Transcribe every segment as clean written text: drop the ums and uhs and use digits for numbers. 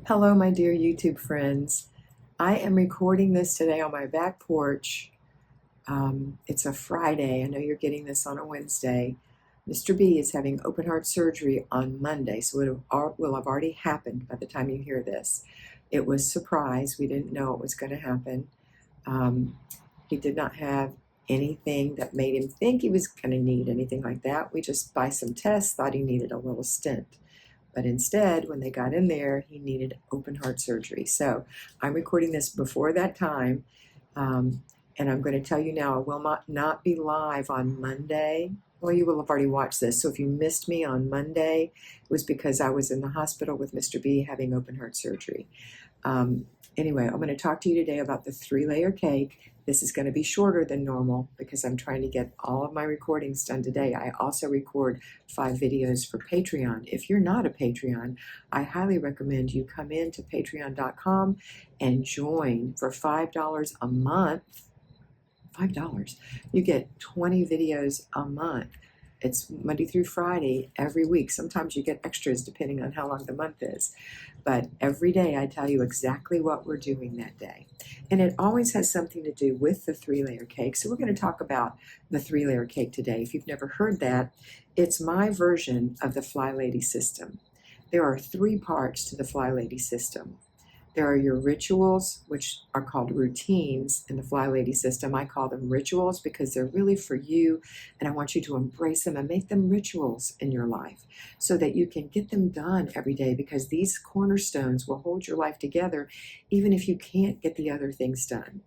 Hello, my dear YouTube friends. I am recording this today on my back porch. It's a Friday. I know you're getting this on a Wednesday. Mr. B is having open heart surgery on Monday, so it will have already happened by the time you hear this. It was a surprise. We didn't know it was going to happen. He did not have anything that made him think he was going to need anything like that. We just, by some tests, thought he needed a little stent. But instead, when they got in there, he needed open heart surgery. So I'm recording this before that time. And I'm going to tell you now, I will not be live on Monday. Well, you will have already watched this. So if you missed me on Monday, it was because I was in the hospital with Mr. B having open heart surgery. Anyway, I'm going to talk to you today about the 3-layer cake. This is going to be shorter than normal because I'm trying to get all of my recordings done today. I also record 5 videos for Patreon. If you're not a Patreon, I highly recommend you come into patreon.com and join for $5 a month. $5. You get 20 videos a month. It's Monday through Friday every week. Sometimes you get extras depending on how long the month is. But every day I tell you exactly what we're doing that day. And it always has something to do with the 3-layer cake. So we're going to talk about the 3-layer cake today. If you've never heard that, it's my version of the FlyLady system. There are 3 parts to the FlyLady system. There are your rituals, which are called routines in the FlyLady system. I call them rituals because they're really for you, and I want you to embrace them and make them rituals in your life so that you can get them done every day, because these cornerstones will hold your life together even if you can't get the other things done.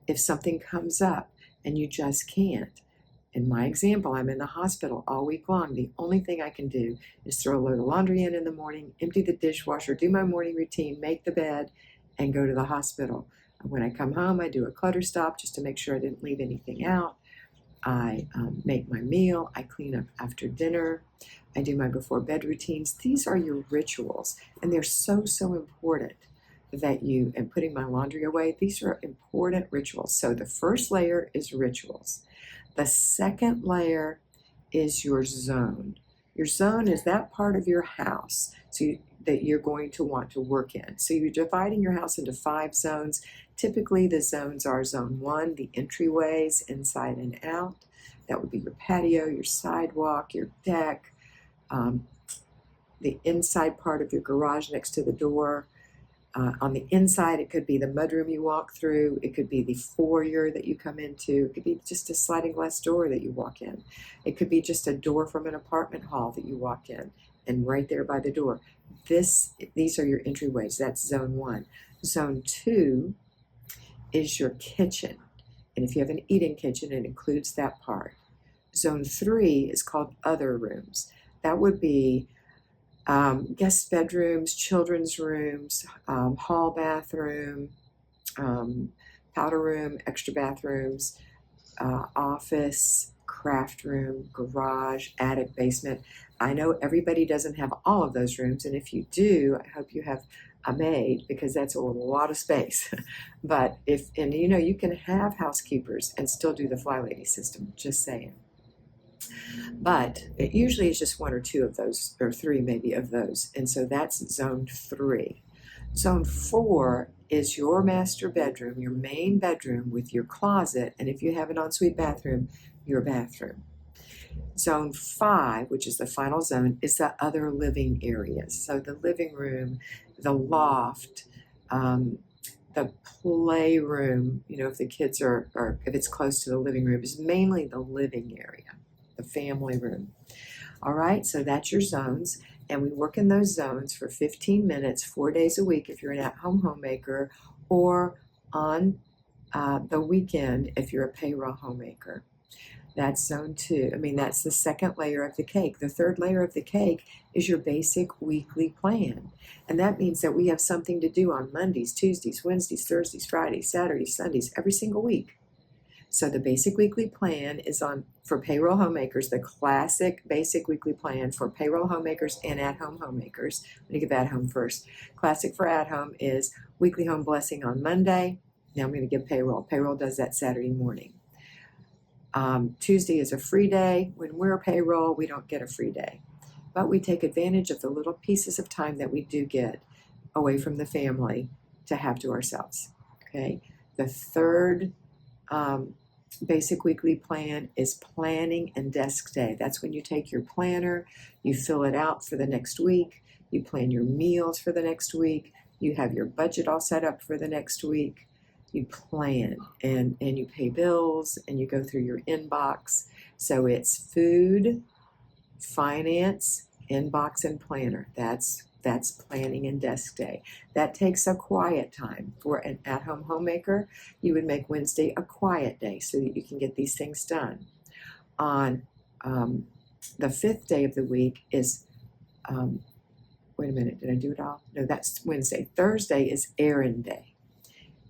If something comes up and you just can't, in my example, I'm in the hospital all week long. The only thing I can do is throw a load of laundry in the morning, empty the dishwasher, do my morning routine, make the bed, and go to the hospital. When I come home, I do a clutter stop just to make sure I didn't leave anything out. I make my meal. I clean up after dinner. I do my before bed routines. These are your rituals, and they're so important that you, and putting my laundry away, these are important rituals. So the first layer is rituals. The second layer is your zone. Your zone is that part of your house that you're going to want to work in. So you're dividing your house into 5 zones. Typically the zones are zone 1, the entryways inside and out. That would be your patio, your sidewalk, your deck, the inside part of your garage next to the door. On the inside, it could be the mudroom you walk through. It could be the foyer that you come into. It could be just a sliding glass door that you walk in. It could be just a door from an apartment hall that you walk in, and right there by the door. These are your entryways. That's zone 1. Zone 2 is your kitchen. And if you have an eating kitchen, it includes that part. Zone 3 is called other rooms. That would be guest bedrooms, children's rooms, hall bathroom, powder room, extra bathrooms, office, craft room, garage, attic, basement. I know everybody doesn't have all of those rooms, and if you do, I hope you have a maid, because that's a lot of space. But you can have housekeepers and still do the FlyLady system, just saying. But it usually is just 1 or 2 of those, or 3 maybe of those. And so that's zone 3. Zone 4 is your master bedroom, your main bedroom with your closet, and if you have an ensuite bathroom, your bathroom. Zone 5, which is the final zone, is the other living areas. So the living room, the loft, the playroom, if the kids or if it's close to the living room, is mainly the living area, the family room. All right, so that's your zones, and we work in those zones for 15 minutes, 4 days a week if you're an at-home homemaker, or on the weekend if you're a payroll homemaker. That's zone 2. That's the second layer of the cake. The third layer of the cake is your basic weekly plan. And that means that we have something to do on Mondays, Tuesdays, Wednesdays, Thursdays, Fridays, Saturdays, Sundays, every single week. So the basic weekly plan is for payroll homemakers, the classic basic weekly plan for payroll homemakers and at-home homemakers. Let me give at-home first. Classic for at-home is weekly home blessing on Monday. Now I'm going to give payroll. Payroll does that Saturday morning. Tuesday is a free day. When we're payroll, we don't get a free day. But we take advantage of the little pieces of time that we do get away from the family to have to ourselves. Okay. The third basic weekly plan is planning and desk day. That's when you take your planner, you fill it out for the next week, you plan your meals for the next week, you have your budget all set up for the next week, you plan and you pay bills and you go through your inbox. So it's food, finance, inbox, and planner. That's planning and desk day. That takes a quiet time. For an at-home homemaker, you would make Wednesday a quiet day so that you can get these things done. On the fifth day of the week is, wait a minute, did I do it all? No, that's Wednesday. Thursday is errand day.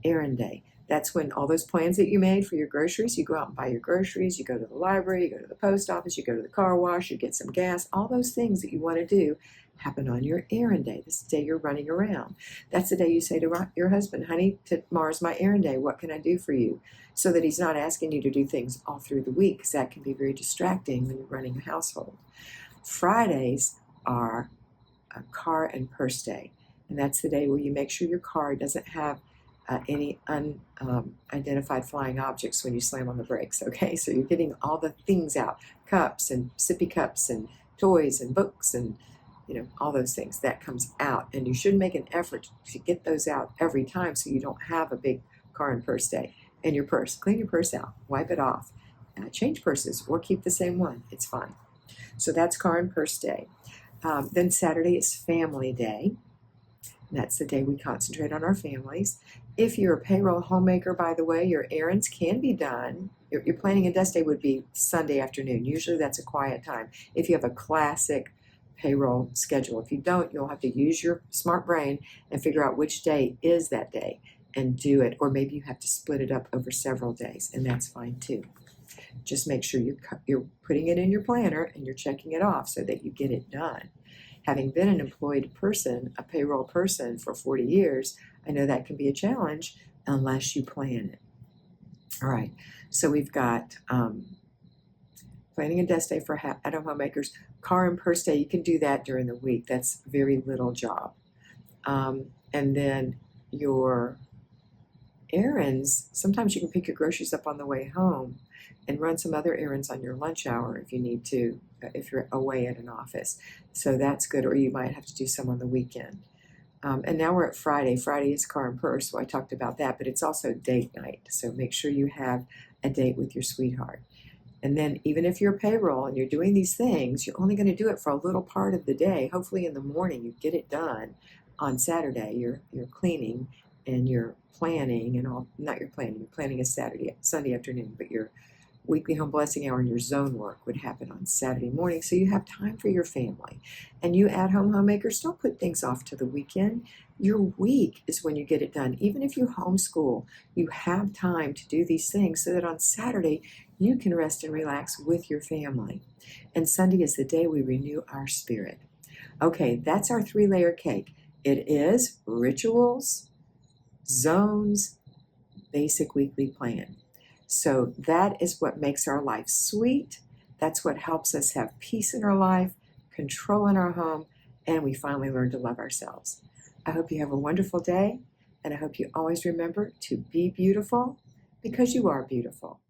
Errand day. That's when all those plans that you made for your groceries, you go out and buy your groceries, you go to the library, you go to the post office, you go to the car wash, you get some gas, all those things that you want to do happen on your errand day. This is the day you're running around. That's the day you say to your husband, honey, tomorrow's my errand day. What can I do for you? So that he's not asking you to do things all through the week, because that can be very distracting when you're running a household. Fridays are a car and purse day. And that's the day where you make sure your car doesn't have any unidentified flying objects when you slam on the brakes, okay? So you're getting all the things out, cups and sippy cups and toys and books and, all those things. That comes out. And you should make an effort to get those out every time so you don't have a big car and purse day. And your purse, clean your purse out, wipe it off, change purses or keep the same one. It's fine. So that's car and purse day. Then Saturday is family day. That's the day we concentrate on our families. If you're a payroll homemaker, by the way, your errands can be done. Your planning and desk day would be Sunday afternoon. Usually that's a quiet time. If you have a classic payroll schedule. If you don't, you'll have to use your smart brain and figure out which day is that day and do it. Or maybe you have to split it up over several days, and that's fine too. Just make sure you're putting it in your planner and you're checking it off so that you get it done. Having been an employed person, a payroll person for 40 years, I know that can be a challenge unless you plan it. All right, so we've got planning a desk day for at-home homemakers. Car and purse day, you can do that during the week. That's very little job. And then your errands, sometimes you can pick your groceries up on the way home and run some other errands on your lunch hour if you need to, if you're away at an office. So that's good, or you might have to do some on the weekend. And now we're at Friday. Friday is car and purse, so I talked about that, but it's also date night. So make sure you have a date with your sweetheart. And then even if you're payroll and you're doing these things, you're only going to do it for a little part of the day. Hopefully in the morning you get it done. On Saturday you're cleaning and you're planning and all, not your planning, your planning is Sunday afternoon, but your weekly home blessing hour and your zone work would happen on Saturday morning, so you have time for your family. And you at-home homemakers, don't put things off to the weekend. Your week is when you get it done. Even if you homeschool, you have time to do these things so that on Saturday you can rest and relax with your family. And Sunday is the day we renew our spirit. Okay, that's our 3-layer cake. It is rituals, zones, basic weekly plan. So that is what makes our life sweet. That's what helps us have peace in our life, control in our home, and we finally learn to love ourselves. I hope you have a wonderful day, and I hope you always remember to be beautiful because you are beautiful.